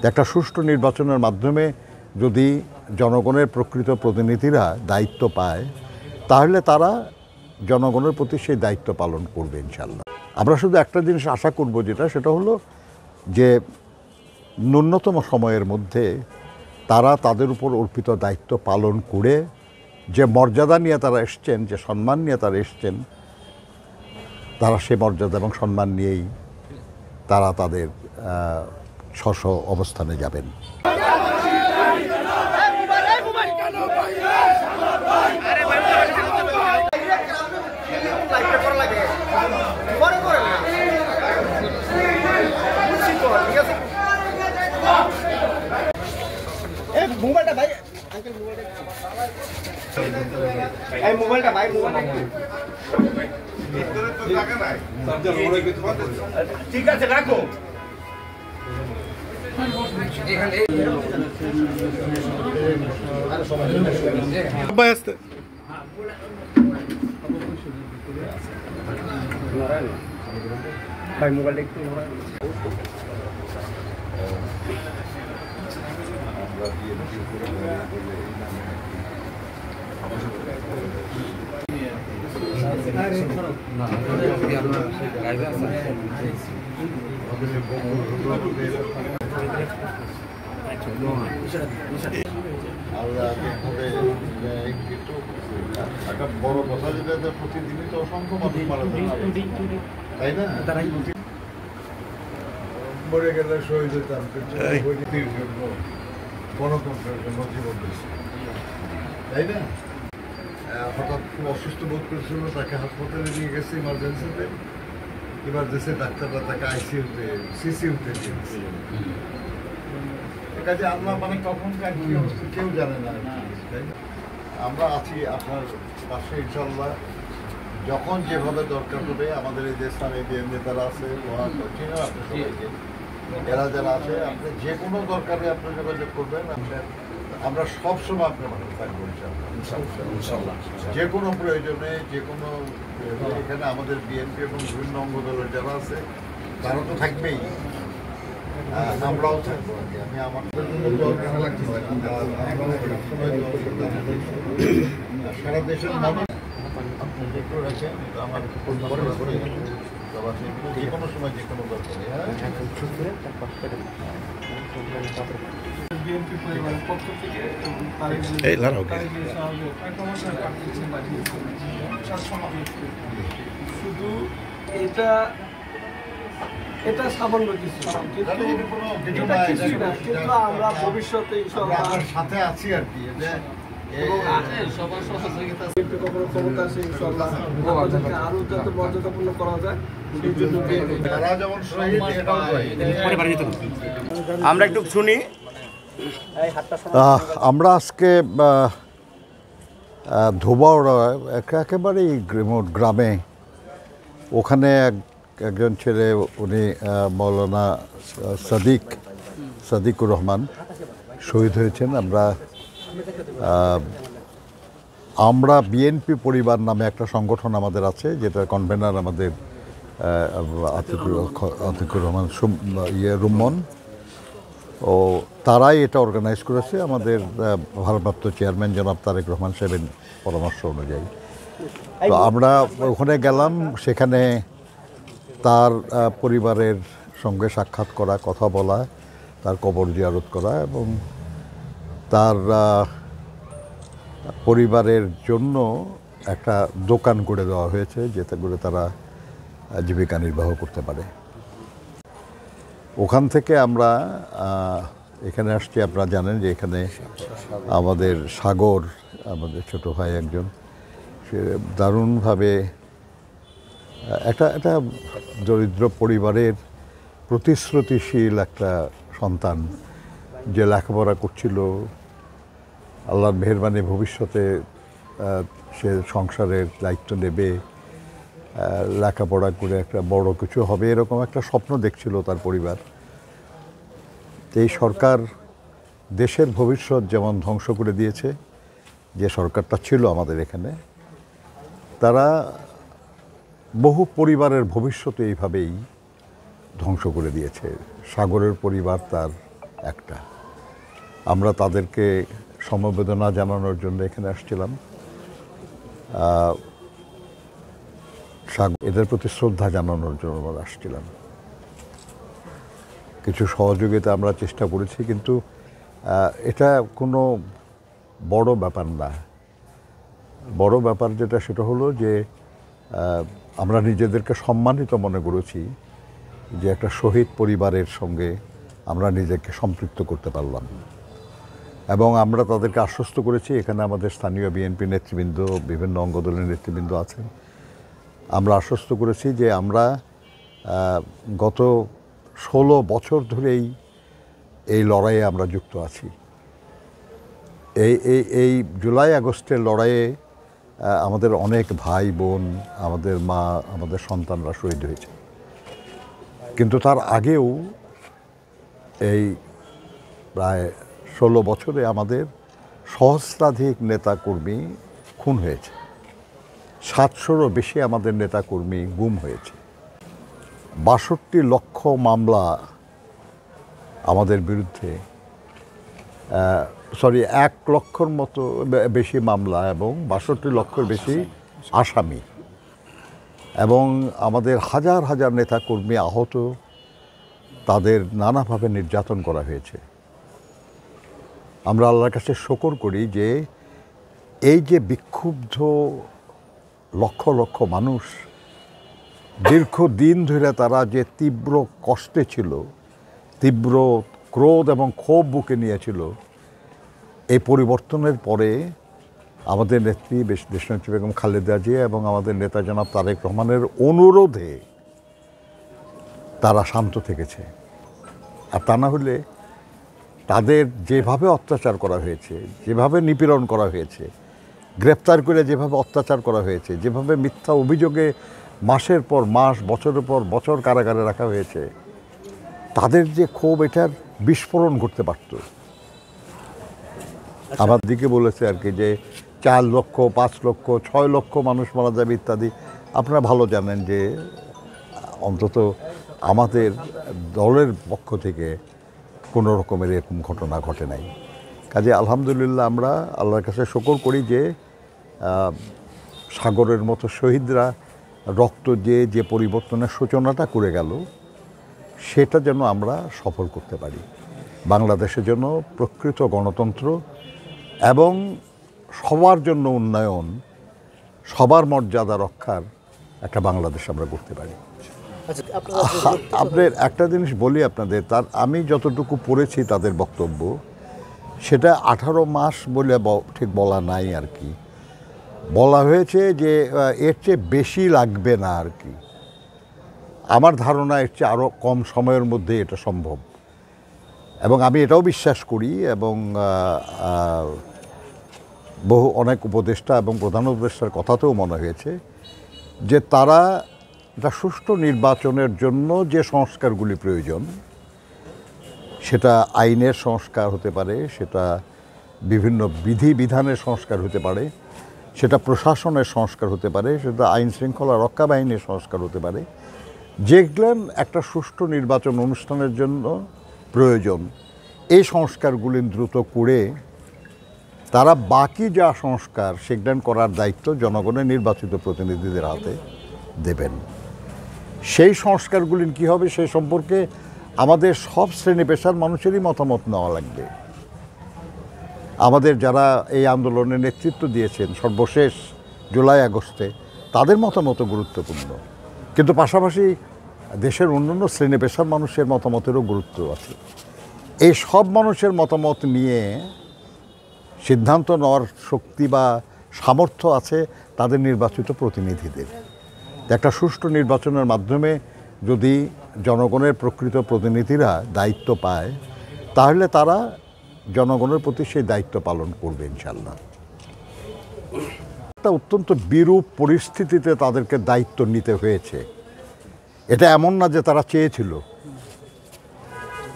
একটা সুষ্ঠু নির্বাচনের মাধ্যমে যদি জনগণের প্রকৃত প্রতিনিধিরা দায়িত্ব পায় তাহলে তারা জনগণের প্রতি সেই দায়িত্ব পালন করবে ইনশাল্লাহ। আমরা শুধু একটা জিনিস আশা করব, সেটা হলো যে ন্যূনতম সময়ের মধ্যে তারা তাদের উপর অর্পিত দায়িত্ব পালন করে যে মর্যাদা নিয়ে তারা এসছেন, যে সম্মান নিয়ে তারা এসছেন, তারা সে মর্যাদা এবং সম্মান নিয়েই তারা তাদের স্ব অবস্থানে যাবেন। মোবাইলটা ভাই, আঙ্কেল মোবাইলটা ভাই, ঠিক আছে রাখো। ভাই মোবাইলটা একটু একটা বড় কথা যেটা প্রতিদিনই তো অসংখ্য মানুষ মারা যায়, তাই না? মরে গেলে শহীদ হইতাম, গণতন্ত্রের জন্য জীবন দিয়েছে, তাই না? হঠাৎ খুব অসুস্থ বোধ করেছিল, তাকে হাসপাতালে নিয়ে গেছে ইমার্জেন্সিতে। ইমার্জেন্সি ডাক্তাররা তাকে আইসিইউতে, সিসিইউতে দিয়েছে। কাজে আমরা মানে কখনকার কি অবস্থা কেউ জানে না, তাই না? আমরা আছি আপনার পাশে ইনশাল্লাহ। যখন যেভাবে দরকার হবে আমাদের এই যে স্থানীয় নেতারা আছে, চিনেন আপনি সবাইকে, এরা যারা আছে, আপনি যে কোনো দরকারে আপনি যোগাযোগ করবেন, আমরা সবসময় আপনার পাশে থাকবো ইনশাল্লাহ। যে কোনো প্রয়োজনে, যে কোনো এখানে আমাদের বিএনপি এবং বিভিন্ন অঙ্গ দলের যারা আছে তারা তো থাকবেই, আমরাও থাকবো। আমি আমার সারা দেশের মানুষ রাখেন, আমার যে কোনো সময় যে কোনো দরকারে বিএনপি পরিবারের পক্ষ থেকে শুধু এটা সামান্য কিছু, কিন্তু আমরা ভবিষ্যতে আমার সাথে আছি আর কি, ক্ষমতা আছে ইনশাআল্লাহ আমাদেরকে আরো যাতে মর্যাদাপূর্ণ করা যায় সেই জন্য আমরা একটু শুনি। আমরা আজকে ধোবাউড়া একেবারেই রিমোট গ্রামে, ওখানে একজন ছেলে, উনি মৌলানা সাদিকুর রহমান শহীদ হয়েছেন। আমরা বিএনপি পরিবার নামে একটা সংগঠন আমাদের আছে, যেটা কনভেনার আমাদের আতিকুর রহমান রুম্মন, ও তারাই এটা অর্গানাইজ করেছে আমাদের ভারপ্রাপ্ত চেয়ারম্যান জনাব তারেক রহমান সাহেবের পরামর্শ অনুযায়ী। তো আমরা ওখানে গেলাম, সেখানে তার পরিবারের সঙ্গে সাক্ষাৎ করা, কথা বলা, তার কবর জিয়ারত করা এবং তার পরিবারের জন্য একটা দোকান করে দেওয়া হয়েছে, যেটা করে তারা জীবিকা নির্বাহ করতে পারে। ওখান থেকে আমরা এখানে আসছি। আপনারা জানেন যে এখানে আমাদের সাগর, আমাদের ছোট ভাই একজন, সে দারুণভাবে একটা দরিদ্র পরিবারের প্রতিশ্রুতিশীল একটা সন্তান, যে লেখাপড়া করছিল, আল্লাহর মেহেরবানি ভবিষ্যতে সে সংসারের দায়িত্ব নেবে, লেখাপড়া করে একটা বড় কিছু হবে, এরকম একটা স্বপ্ন দেখছিল তার পরিবার। এই সরকার দেশের ভবিষ্যৎ যেমন ধ্বংস করে দিয়েছে, যে সরকারটা ছিল আমাদের এখানে, তারা বহু পরিবারের ভবিষ্যৎ এইভাবেই ধ্বংস করে দিয়েছে। সাগরের পরিবার তার একটা। আমরা তাদেরকে সমবেদনা জানানোর জন্য এখানে আসছিলাম, এদের প্রতি শ্রদ্ধা জানানোর জন্য আমরা আসছিলাম। কিছু সহযোগিতা আমরা চেষ্টা করেছি, কিন্তু এটা কোনো বড় ব্যাপার না। বড় ব্যাপার যেটা সেটা হলো যে আমরা নিজেদেরকে সম্মানিত মনে করেছি যে একটা শহীদ পরিবারের সঙ্গে আমরা নিজেকে সম্পৃক্ত করতে পারলাম, এবং আমরা তাদেরকে আশ্বস্ত করেছি। এখানে আমাদের স্থানীয় বিএনপি নেতৃবৃন্দ, বিভিন্ন অঙ্গদলের নেতৃবৃন্দ আছেন। আমরা আশ্বস্ত করেছি যে আমরা গত 16 বছর ধরেই এই লড়াইয়ে আমরা যুক্ত আছি। এই জুলাই আগস্টের লড়াইয়ে আমাদের অনেক ভাই বোন, আমাদের মা, আমাদের সন্তানরা শহীদ হয়েছে, কিন্তু তার আগেও এই প্রায় 16 বছরে আমাদের সহস্রাধিক নেতাকর্মী খুন হয়েছে, 700রও বেশি আমাদের নেতাকর্মী গুম হয়েছে, 62 লক্ষ মামলা আমাদের বিরুদ্ধে, 1 লক্ষর মতো বেশি মামলা এবং 62 লক্ষের বেশি আসামি, এবং আমাদের হাজার হাজার নেতাকর্মী আহত, তাদের নানাভাবে নির্যাতন করা হয়েছে। আমরা আল্লাহর কাছে শুকর করি যে এই যে বিক্ষুব্ধ লক্ষ লক্ষ মানুষ, দীর্ঘদিন ধরে তারা যে তীব্র কষ্টে ছিল, তীব্র ক্রোধ এবং ক্ষোভ বুকে নিয়েছিল, এই পরিবর্তনের পরে আমাদের নেত্রী দেশনেত্রী বেগম খালেদা জিয়া এবং আমাদের নেতা জনাব তারেক রহমানের অনুরোধে তারা শান্ত থেকেছে। আর তা না হলে তাদের যেভাবে অত্যাচার করা হয়েছে, যেভাবে নিপীড়ন করা হয়েছে, গ্রেপ্তার করে যেভাবে অত্যাচার করা হয়েছে, যেভাবে মিথ্যা অভিযোগে মাসের পর মাস, বছরের পর বছর কারাগারে রাখা হয়েছে, তাদের যে ক্ষোভ, এটার বিস্ফোরণ ঘটতে পারত। আমার দিকে বলেছে আর কি যে 4 লক্ষ, 5 লক্ষ, 6 লক্ষ মানুষ মারা যাবে ইত্যাদি। আপনারা ভালো জানেন যে অন্তত আমাদের দলের পক্ষ থেকে কোনো রকমের এরকম ঘটনা ঘটে নাই। কাজে আলহামদুলিল্লাহ আমরা আল্লাহর কাছে শুকর করি যে সাগরের মতো শহীদরা রক্ত দিয়ে যে পরিবর্তনের সূচনাটা করে গেল, সেটা যেন আমরা সফল করতে পারি। বাংলাদেশের জন্য প্রকৃত গণতন্ত্র এবং সবার জন্য উন্নয়ন, সবার মর্যাদা রক্ষার একটা বাংলাদেশ আমরা করতে পারি। আপনার একটা জিনিস বলি আপনাদের, আমি যতটুকু পড়েছি তাদের বক্তব্য, সেটা 18 মাস বলে ঠিক বলা নাই আর কি। বলা হয়েছে যে এর চেয়ে বেশি লাগবে না আর কি। আমার ধারণা এর চেয়ে আরও কম সময়ের মধ্যে এটা সম্ভব, এবং আমি এটাও বিশ্বাস করি, এবং অনেক উপদেষ্টা এবং প্রধান উপদেষ্টার কথাতেও মনে হয়েছে যে তারা এটা সুষ্ঠু নির্বাচনের জন্য যে সংস্কারগুলি প্রয়োজন, সেটা আইনের সংস্কার হতে পারে, সেটা বিভিন্ন বিধিবিধানের সংস্কার হতে পারে, সেটা প্রশাসনের সংস্কার হতে পারে, সেটা আইন শৃঙ্খলা রক্ষা বাহিনীর সংস্কার হতে পারে, যেগুলো একটা সুষ্ঠু নির্বাচন অনুষ্ঠানের জন্য প্রয়োজন, এই সংস্কারগুলি দ্রুত করে তারা বাকি যা সংস্কার সেগুলো করার দায়িত্ব জনগণের নির্বাচিত প্রতিনিধিদের হাতে দেবেন। সেই সংস্কারগুলি কী হবে সেই সম্পর্কে আমাদের সব শ্রেণী পেশার মানুষেরই মতামত নেওয়া লাগবে। আমাদের যারা এই আন্দোলনে নেতৃত্ব দিয়েছেন সর্বশেষ জুলাই আগস্টে, তাদের মতামত গুরুত্বপূর্ণ, কিন্তু পাশাপাশি দেশের অন্যান্য শ্রেণী পেশার মানুষের মতামতেরও গুরুত্ব আছে। এই সব মানুষের মতামত নিয়ে সিদ্ধান্ত নেওয়ার শক্তি বা সামর্থ্য আছে তাদের নির্বাচিত প্রতিনিধিদের। একটা সুষ্ঠু নির্বাচনের মাধ্যমে যদি জনগণের প্রকৃত প্রতিনিধিরা দায়িত্ব পায়, তাহলে তারা জনগণের প্রতি সেই দায়িত্ব পালন করবে ইনশাল্লাহ। একটা অত্যন্ত বিরূপ পরিস্থিতিতে তাদেরকে দায়িত্ব নিতে হয়েছে। এটা এমন না যে তারা চেয়েছিল,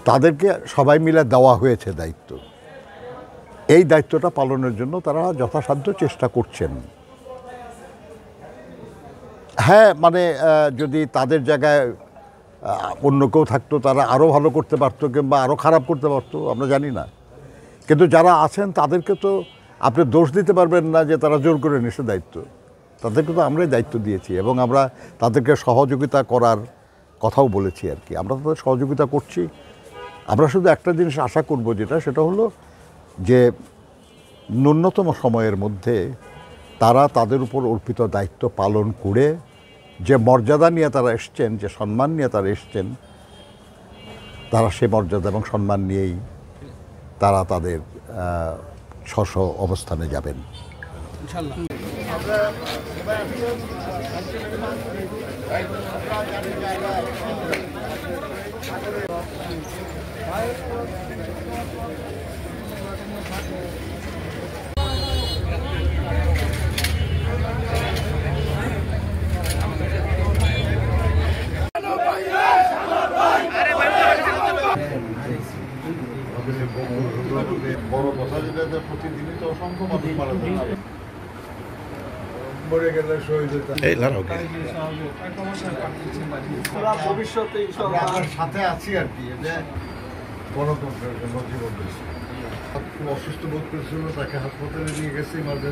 তাদেরকে সবাই মিলে দেওয়া হয়েছে দায়িত্ব। এই দায়িত্বটা পালনের জন্য তারা যথাসাধ্য চেষ্টা করছেন। হ্যাঁ, মানে যদি তাদের জায়গায় অন্য কেউ থাকতো তারা আরও ভালো করতে পারতো কিংবা আরও খারাপ করতে পারতো, আমরা জানি না। কিন্তু যারা আছেন তাদেরকে তো আপনি দোষ দিতে পারবেন না যে তারা জোর করে নিছে দায়িত্ব। তাদেরকে তো আমরাই দায়িত্ব দিয়েছি এবং আমরা তাদেরকে সহযোগিতা করার কথাও বলেছি আর কি। আমরা তাদের সহযোগিতা করছি। আমরা শুধু একটা জিনিস আশা করব, সেটা হলো যে ন্যূনতম সময়ের মধ্যে তারা তাদের উপর অর্পিত দায়িত্ব পালন করে যে মর্যাদা নিয়ে তারা এসছেন, যে সম্মান নিয়ে তারা এসছেন, তারা সে মর্যাদা এবং সম্মান নিয়েই তারা তাদের স্ব অবস্থানে যাবেন ইনশাআল্লাহ। বড় কথা যেটা প্রতিদিনই তো অসংখ্য মানুষ মারা যায়, মরে গেলে শহীদ ভবিষ্যতে ইনশাআল্লাহ আমার সাথে আছি আর কি। যে গণতন্ত্রের জন্য জীবন দিয়েছি। খুব অসুস্থ বোধ করেছিল, তাকে হাসপাতালে নিয়ে গেছি মাঝে